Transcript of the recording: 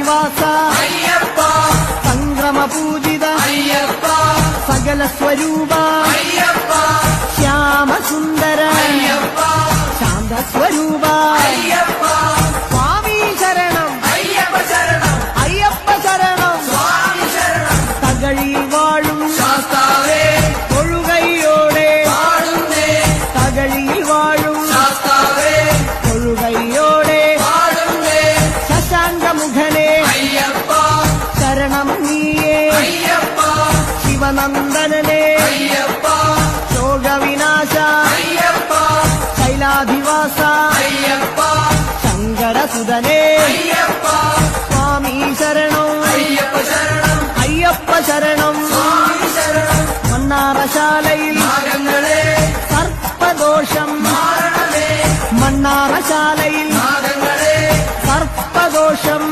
ശൈലാധിവാസ അയ്യപ്പ സംക്രമപൂജിത അയ്യപ്പ സകല സ്വരൂപ അയ്യപ്പ ശ്യാമസുന്ദര അയ്യപ്പ ശാന്തസ്വരൂപ അയ്യപ്പ സ്വാമി ശരണം അയ്യപ്പ ശരണം അയ്യപ്പ ശരണം സ്വാമി ശരണം തകളിൽ വാഴും ശാസ്താവേ തൊഴുകൈയോടെ പാടുന്നേ തകളിൽ വാഴും ശാസ്താവേ തൊഴുകൈയോടെ പാടുന്നേ ശശാങ്കമുഖനെ അയ്യപ്പ ശരണം നീയേ അയ്യപ്പ ശിവനന്ദനനെ അയ്യപ്പ ശോകവിനാശ അയ്യപ്പ ശൈലാധിവാസ അയ്യപ്പ ശങ്കരസുതനെ അയ്യപ്പ സ്വാമി ശരണം അയ്യപ്പ ശരണം അയ്യപ്പ ശരണം സ്വാമി ശരണം മണ്ണാറശാലയിൽ നാഗങ്ങളെ സർപ്പദോഷം മാറണമേ മണ്ണാറശാലയിൽ നാഗങ്ങളെ സർപ്പദോഷം